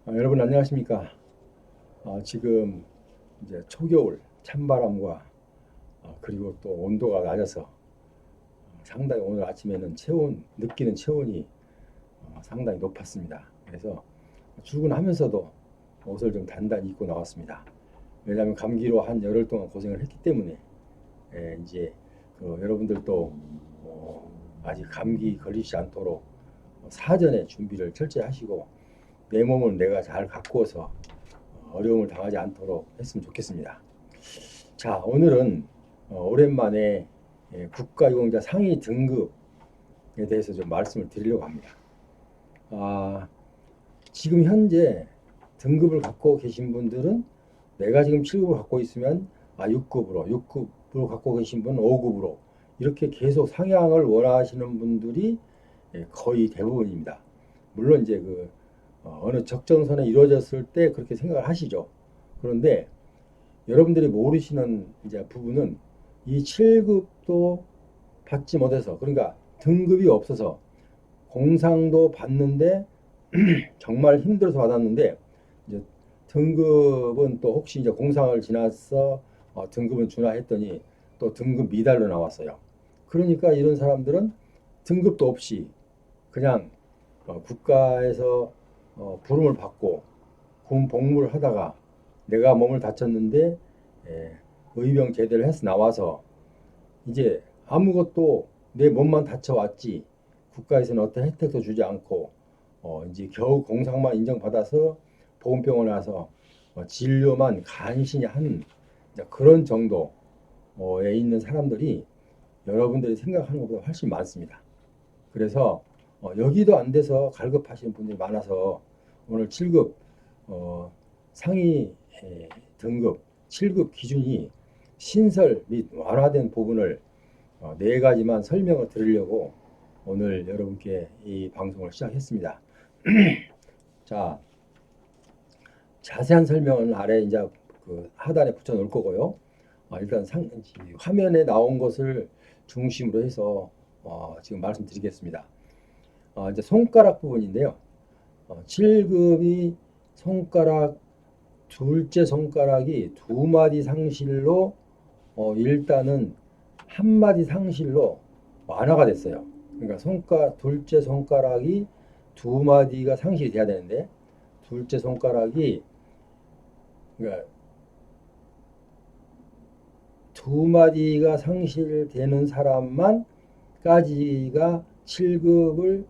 여러분 안녕하십니까? 지금 이제 초겨울 찬바람과 그리고 또 온도가 낮아서 상당히 오늘 아침에는 느끼는 체온이 상당히 높았습니다. 그래서 출근하면서도 옷을 좀 단단히 입고 나왔습니다. 왜냐하면 감기로 한 열흘 동안 고생을 했기 때문에 이제 여러분들도 아직 감기 걸리지 않도록 사전에 준비를 철저히 하시고 내 몸을 내가 잘 가꾸어서 어려움을 당하지 않도록 했으면 좋겠습니다. 자, 오늘은 오랜만에 국가유공자 상위 등급에 대해서 좀 말씀을 드리려고 합니다. 아, 지금 현재 등급을 갖고 계신 분들은 내가 지금 7급을 갖고 있으면 6급으로 갖고 계신 분은 5급으로 이렇게 계속 상향을 원하시는 분들이 거의 대부분입니다. 물론 이제 어느 적정선에 이루어졌을 때 그렇게 생각을 하시죠. 그런데 여러분들이 모르시는 이제 부분은 이 7급도 받지 못해서, 그러니까 등급이 없어서 공상도 받는데 정말 힘들어서 받았는데, 이제 등급은 또 혹시 이제 공상을 지나서 등급은 주나 했더니 또 등급 미달로 나왔어요. 그러니까 이런 사람들은 등급도 없이 그냥 국가에서 부름을 받고 군 복무를 하다가 내가 몸을 다쳤는데 의병 제대를 해서 나와서 이제 아무것도 내 몸만 다쳐왔지 국가에서는 어떤 혜택도 주지 않고 이제 겨우 공상만 인정받아서 보건병원에 와서 진료만 간신히 하는 그런 정도에 있는 사람들이 여러분들이 생각하는 것보다 훨씬 많습니다. 그래서 여기도 안 돼서 갈급하시는 분들이 많아서 오늘 7급 상위 등급 7급 기준이 신설 및 완화된 부분을 네 가지만 설명을 드리려고 오늘 여러분께 이 방송을 시작했습니다. 자, 자세한 설명은 아래 이제 하단에 붙여 놓을 거고요. 일단 화면에 나온 것을 중심으로 해서 지금 말씀드리겠습니다. 이제 손가락 부분인데요. 7급이 둘째 손가락이 두 마디 상실로 일단은 한 마디 상실로 완화가 됐어요. 그러니까 둘째 손가락이 두 마디가 상실이 돼야 되는데 둘째 손가락이 그러니까 두 마디가 상실되는 사람만까지가 7급을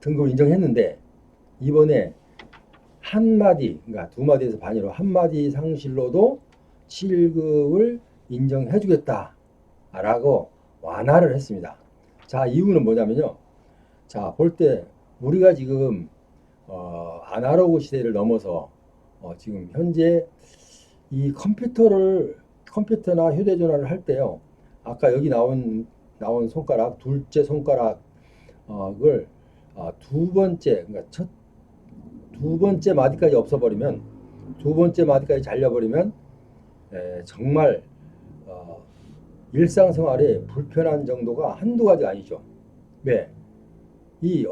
등급을 인정했는데 이번에 한 마디, 그러니까 두 마디에서 반이로 한 마디 상실로도 7급을 인정해주겠다라고 완화를 했습니다. 자, 이유는 뭐냐면요. 자, 볼 때 우리가 지금 아날로그 시대를 넘어서 지금 현재 이 컴퓨터나 휴대전화를 할 때요. 아까 여기 나온 손가락, 둘째 손가락을 두 번째, 그러니까 두 번째 마디까지 없어버리면, 두 번째 마디까지 잘려버리면 정말 일상생활에 불편한 정도가 한두 가지가 아니죠. 왜? 이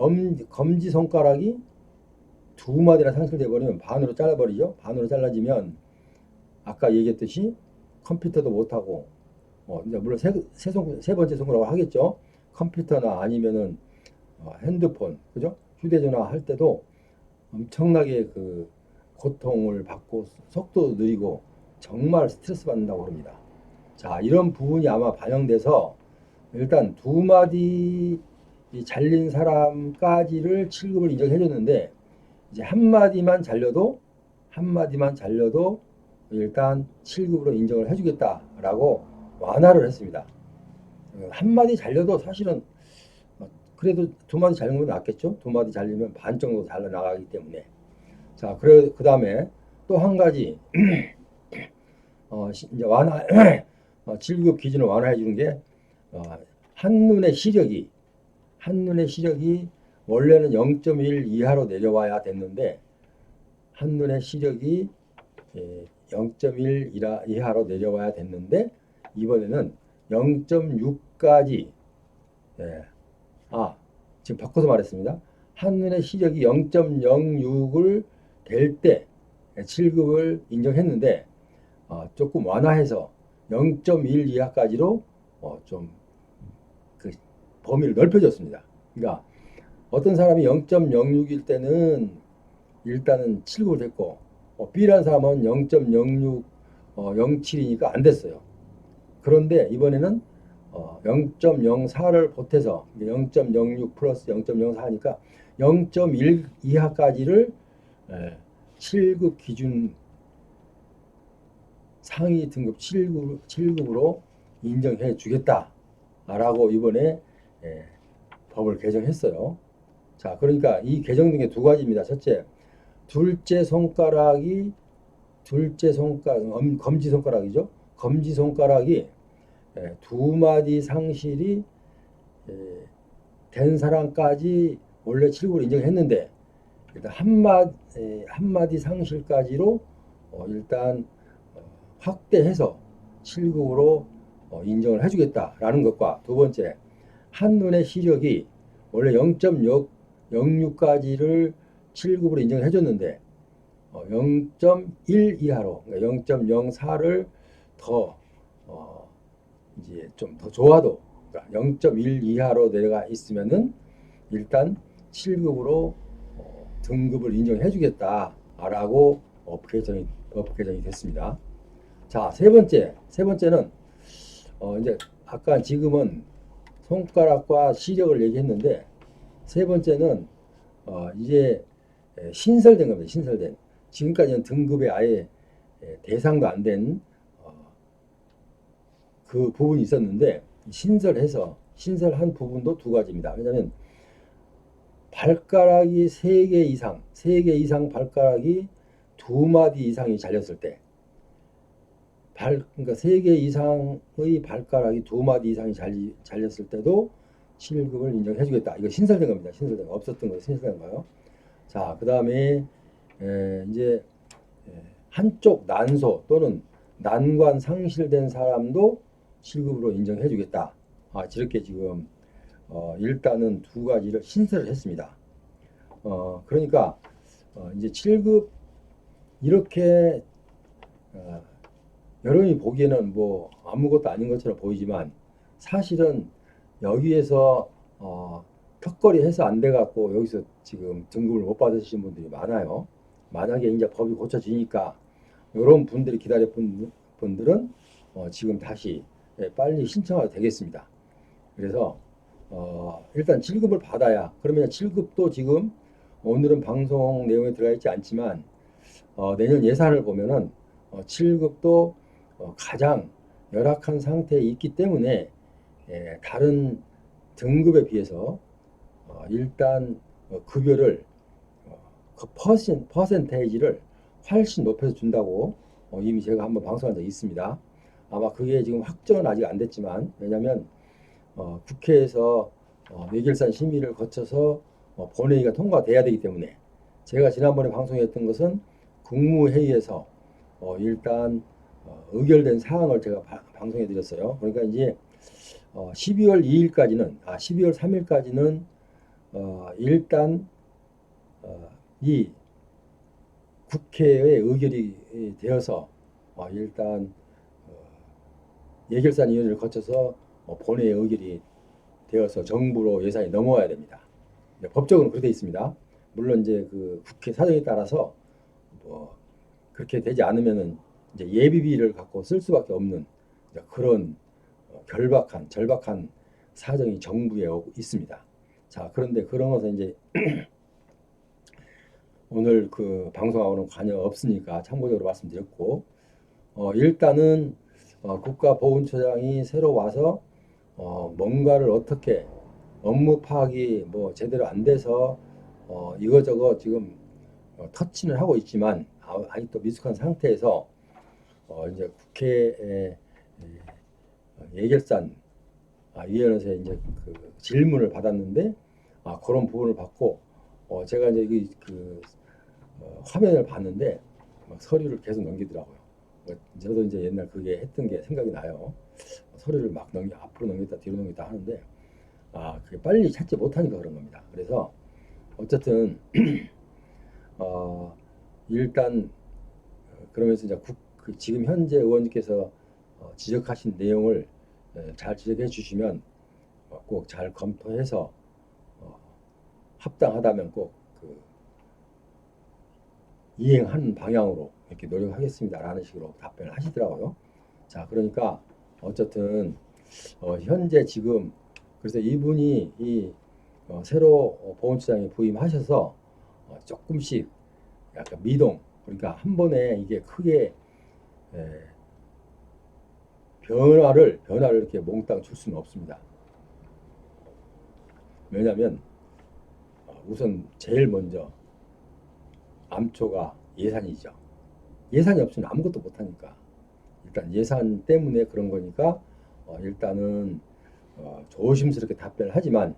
검지 손가락이 두 마디나 상실돼 버리면 반으로 잘라버리죠. 반으로 잘라지면 아까 얘기했듯이 컴퓨터도 못하고 이제 물론 세 번째 손가락을 하겠죠. 컴퓨터나 아니면은 핸드폰, 그죠? 휴대전화 할 때도 엄청나게 고통을 받고 속도도 느리고 정말 스트레스 받는다고 합니다. 자, 이런 부분이 아마 반영돼서 일단 두 마디 잘린 사람까지를 7급을 인정해 줬는데 이제 한 마디만 잘려도 일단 7급으로 인정을 해주겠다라고 완화를 했습니다. 한 마디 잘려도 사실은 그래도 두 마디 잘리는 건 낫겠죠? 두 마디 잘리면 반 정도 잘라 나가기 때문에. 자, 그 다음에 또 한 가지, 이제 7급 기준을 완화해 주는 게, 한눈의 시력이 원래는 0.1 이하로 내려와야 됐는데, 한눈의 시력이 0.1 이하로 내려와야 됐는데, 이번에는 0.6까지, 지금 바꿔서 말했습니다. 한눈의 시력이 0.06을 될 때 7급을 인정했는데 조금 완화해서 0.1 이하까지로 좀 그 범위를 넓혀줬습니다. 그러니까 어떤 사람이 0.06일 때는 일단은 7급을 됐고 B라는 사람은 0.06, 07이니까 안 됐어요. 그런데 이번에는 0.04를 보태서 0.06 플러스 0.04니까 0.1 이하까지를 7급 기준 상위 등급 7급으로 인정해 주겠다라고 이번에 법을 개정했어요. 자, 그러니까 이 개정 중에 두 가지입니다. 첫째, 둘째 손가락이 검지손가락이죠. 검지손가락이 두 마디 상실이 된 사람까지 원래 7급으로 인정했는데 일단 한 마디 상실까지로 일단 확대해서 7급으로 인정을 해주겠다라는 것과 두 번째, 한눈의 시력이 원래 0.06까지를 7급으로 인정을 해줬는데 0.1 이하로, 그러니까 0.04를 더 이제 좀 더 좋아도 0.1 이하로 내려가 있으면은 일단 7급으로 등급을 인정해 주겠다라고 법 개정이 됐습니다. 자, 세 번째는 이제 아까 지금은 손가락과 시력을 얘기했는데 세 번째는 이제 신설된 겁니다. 신설된. 지금까지는 등급에 아예 대상도 안 된 그 부분이 있었는데 신설한 부분도 두 가지입니다. 왜냐하면 발가락이 3개 이상 발가락이 두 마디 이상이 잘렸을 때 그러니까 3개 이상의 발가락이 두 마디 이상이 잘렸을 때도 7급을 인정해 주겠다. 이거 신설된 겁니다. 신설된 거. 없었던 거 신설된 거요. 자, 그 다음에 이제 한쪽 난소 또는 난관 상실된 사람도 7급으로 인정해 주겠다. 이렇게 지금 일단은 두 가지를 신설을 했습니다. 그러니까 이제 7급 이렇게 여러분이 보기에는 뭐 아무것도 아닌 것처럼 보이지만 사실은 여기에서 턱걸이 해서 안 돼 갖고 여기서 지금 등급을 못 받으시는 분들이 많아요. 만약에 이제 법이 고쳐지니까 이런 분들이 기다렸던 분들은 지금 다시 빨리 신청해도 되겠습니다. 그래서 일단 7급을 받아야, 그러면 7급도 지금 오늘은 방송 내용에 들어가 있지 않지만 내년 예산을 보면은 7급도 가장 열악한 상태에 있기 때문에 다른 등급에 비해서 일단 급여를 그 퍼센테이지를 훨씬 높여서 준다고 이미 제가 한번 방송한 적이 있습니다. 아마 그게 지금 확정은 아직 안 됐지만, 왜냐하면 국회에서 예결산 심의를 거쳐서 본회의가 통과돼야 되기 때문에, 제가 지난번에 방송했던 것은 국무회의에서 일단 의결된 사항을 제가 방송해 드렸어요. 그러니까 이제 12월 3일까지는 일단 이 국회의 의결이 되어서 일단 예결산위원회를 거쳐서 본회의 의결이 되어서 정부로 예산이 넘어와야 됩니다. 법적으로 그렇게 되어 있습니다. 물론 이제 그 국회 사정에 따라서 뭐 그렇게 되지 않으면은 이제 예비비를 갖고 쓸 수밖에 없는 그런 절박한 사정이 정부에 있습니다. 자, 그런데 그런 것은 이제 오늘 그 방송하고는 관여 없으니까 참고적으로 말씀드렸고, 일단은 국가보훈처장이 새로 와서 뭔가를 어떻게 업무 파악이 뭐 제대로 안 돼서 이거저거 지금 터치는 하고 있지만 아직도 미숙한 상태에서 이제 국회 예결산 위원회에서 이제 그 질문을 받았는데 그런 부분을 받고 제가 이제 화면을 봤는데 막 서류를 계속 넘기더라고요. 저도 이제 옛날 그게 했던 게 생각이 나요. 서류를 막 앞으로 넘겼다 뒤로 넘겼다 하는데 그게 빨리 찾지 못하니까 그런 겁니다. 그래서 어쨌든 일단 그러면서 이제 지금 현재 의원님께서 지적하신 내용을 잘 지적해 주시면 꼭 잘 검토해서 합당하다면 꼭그 이행하는 방향으로 이렇게 노력하겠습니다라는 식으로 답변을 하시더라고요. 자, 그러니까 어쨌든 현재 지금 그래서 이분이 새로 보훈처장에 부임하셔서 조금씩 약간 미동, 그러니까 한 번에 이게 크게 변화를 이렇게 몽땅 줄 수는 없습니다. 왜냐하면 우선 제일 먼저 암초가 예산이죠. 예산이 없으면 아무것도 못하니까 일단 예산 때문에 그런 거니까 일단은 조심스럽게 답변을 하지만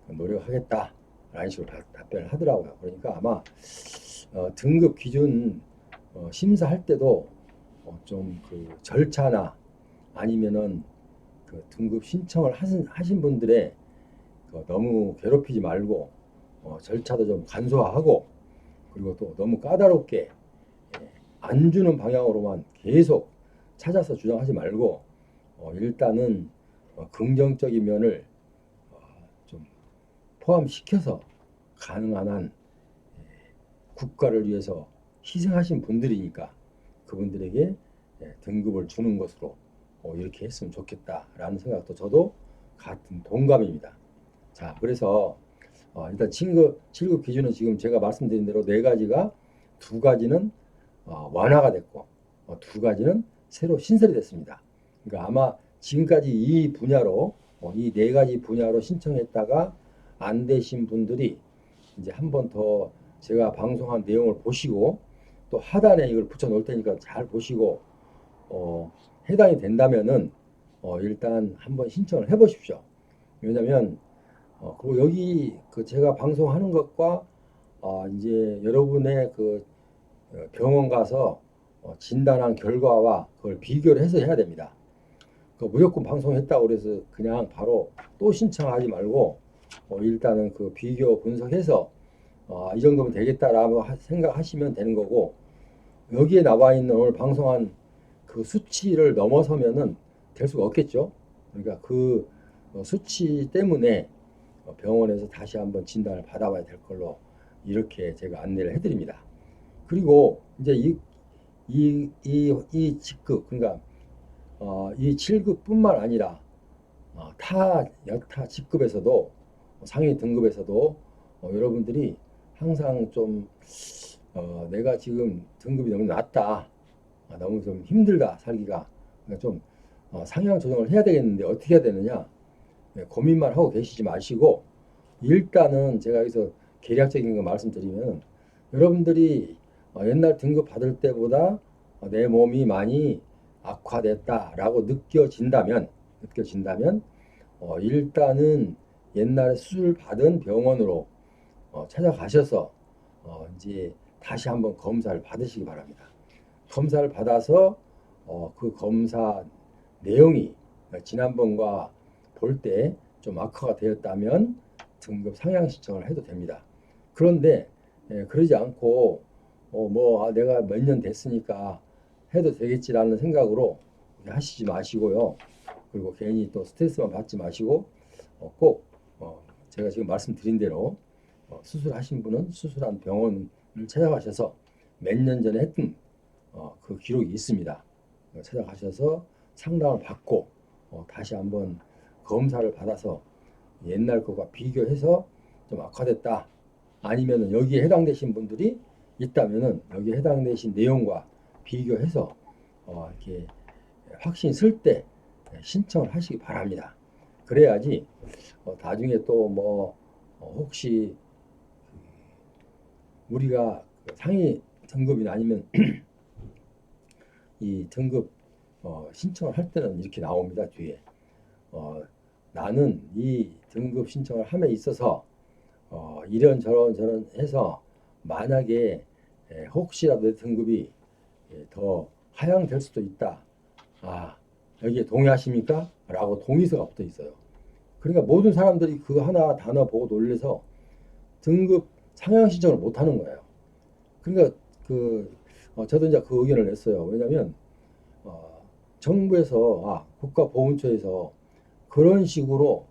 노력하겠다라는 식으로 답변을 하더라고요. 그러니까 아마 등급 기준 심사할 때도 좀 그 절차나 아니면은 그 등급 신청을 하신 분들의 너무 괴롭히지 말고 절차도 좀 간소화하고 그리고 또 너무 까다롭게 안 주는 방향으로만 계속 찾아서 주장하지 말고 일단은 긍정적인 면을 좀 포함시켜서 가능한 한 국가를 위해서 희생하신 분들이니까 그분들에게 등급을 주는 것으로 이렇게 했으면 좋겠다라는 생각도 저도 같은 동감입니다. 자, 그래서 일단 7급 기준은 지금 제가 말씀드린 대로 네 가지가 두 가지는 완화가 됐고 두 가지는 새로 신설이 됐습니다. 그러니까 아마 지금까지 이 분야로 이 네 가지 분야로 신청했다가 안 되신 분들이 이제 한 번 더 제가 방송한 내용을 보시고 또 하단에 이걸 붙여 놓을 테니까 잘 보시고 해당이 된다면은 일단 한번 신청을 해 보십시오. 왜냐면 그리고 여기 그 제가 방송하는 것과 이제 여러분의 그 병원 가서 진단한 결과와 그걸 비교를 해서 해야 됩니다. 그 무조건 방송했다고 그래서 그냥 바로 또 신청하지 말고 일단은 그 비교 분석해서 이 정도면 되겠다라고 생각하시면 되는 거고 여기에 나와 있는 오늘 방송한 그 수치를 넘어서면은 될 수가 없겠죠. 그러니까 그 수치 때문에 병원에서 다시 한번 진단을 받아봐야 될 걸로 이렇게 제가 안내를 해드립니다. 그리고 이제 이 직급 그러니까 이 7급뿐만 아니라 여타 직급에서도 상위 등급에서도 여러분들이 항상 좀 내가 지금 등급이 너무 낮다, 너무 좀 힘들다 살기가 그러니까 좀 상향 조정을 해야 되겠는데 어떻게 해야 되느냐 고민만 하고 계시지 마시고 일단은 제가 여기서 계략적인 거 말씀드리면 여러분들이 옛날 등급 받을 때보다 내 몸이 많이 악화됐다라고 느껴진다면 일단은 옛날에 수술 받은 병원으로 찾아가셔서 이제 다시 한번 검사를 받으시기 바랍니다. 검사를 받아서 그 검사 내용이 지난번과 볼 때 좀 악화가 되었다면 등급 상향 신청을 해도 됩니다. 그런데 그러지 않고 내가 몇 년 됐으니까 해도 되겠지라는 생각으로 하시지 마시고요. 그리고 괜히 또 스트레스만 받지 마시고 꼭 제가 지금 말씀드린 대로 수술하신 분은 수술한 병원을 찾아가셔서 몇 년 전에 했던 그 기록이 있습니다. 찾아가셔서 상담을 받고 다시 한번 검사를 받아서 옛날 것과 비교해서 좀 악화됐다 아니면 여기에 해당되신 분들이 있다면은 여기에 해당되신 내용과 비교해서 이렇게 확신이 쓸 때 신청을 하시기 바랍니다. 그래야지 나중에 또 혹시 우리가 상위 등급이나 아니면 이 등급 신청을 할 때는 이렇게 나옵니다. 뒤에 나는 이 등급 신청을 함에 있어서 이런저런 해서 만약에 혹시라도 내 등급이 더 하향될 수도 있다. 여기에 동의하십니까? 라고 동의서가 붙어 있어요. 그러니까 모든 사람들이 그 하나 단어 보고 놀래서 등급 상향 신청을 못 하는 거예요. 그러니까 저도 이제 그 의견을 냈어요. 왜냐하면 정부에서 국가보훈처에서 그런 식으로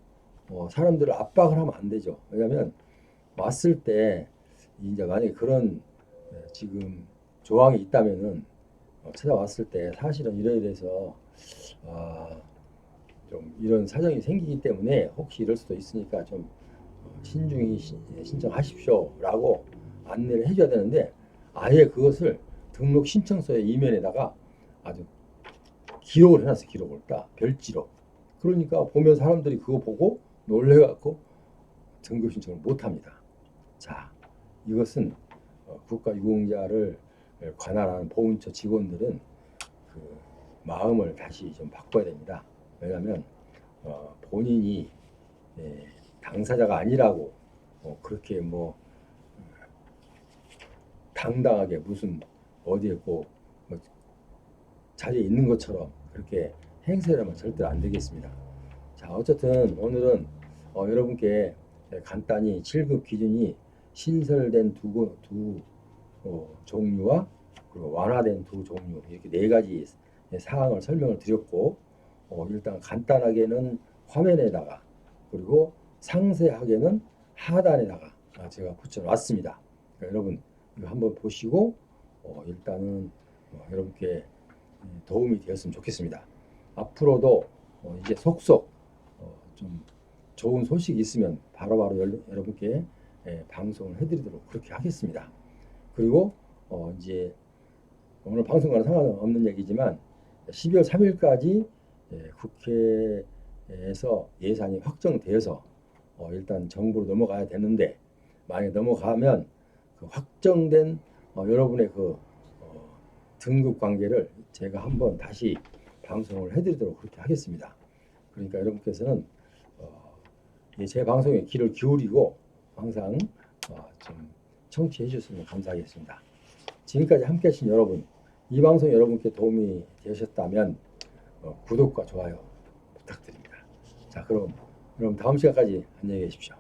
사람들을 압박을 하면 안 되죠. 왜냐하면 왔을 때 이제 만약에 그런 지금 조항이 있다면은 찾아왔을 때 사실은 이래서 좀 이런 사정이 생기기 때문에 혹시 이럴 수도 있으니까 좀 신중히 신청하십시오라고 안내를 해줘야 되는데 아예 그것을 등록 신청서의 이면에다가 아주 기록을 해놨어. 기록을 딱 별지로. 그러니까 보면 사람들이 그거 보고 놀래갖고 등급 신청을 못합니다. 자, 이것은 국가유공자를 관할하는 보훈처 직원들은 그 마음을 다시 좀 바꿔야 됩니다. 왜냐하면 본인이 당사자가 아니라고 그렇게 뭐 당당하게 무슨 어디에 뭐 자리에 있는 것처럼 그렇게 행세를 하면 절대 안 되겠습니다. 자, 어쨌든 오늘은 여러분께 간단히 7급 기준이 신설된 두 종류와 그리고 완화된 두 종류 이렇게 네 가지 사항을 설명을 드렸고 일단 간단하게는 화면에다가 그리고 상세하게는 하단에다가 제가 붙여놨습니다. 그러니까 여러분 이거 한번 보시고 일단은 여러분께 도움이 되었으면 좋겠습니다. 앞으로도 이제 속속 좀 좋은 소식이 있으면 바로바로 여러분께 방송을 해드리도록 그렇게 하겠습니다. 그리고 이제 오늘 방송과는 상관없는 얘기지만 12월 3일까지 국회에서 예산이 확정되어서 일단 정부로 넘어가야 되는데 만약 넘어가면 그 확정된 여러분의 그 등급 관계를 제가 한번 다시 방송을 해드리도록 그렇게 하겠습니다. 그러니까 여러분께서는 제 방송에 귀를 기울이고 항상 좀 청취해 주셨으면 감사하겠습니다. 지금까지 함께 하신 여러분, 이 방송 여러분께 도움이 되셨다면 구독과 좋아요 부탁드립니다. 자, 그럼 다음 시간까지 안녕히 계십시오.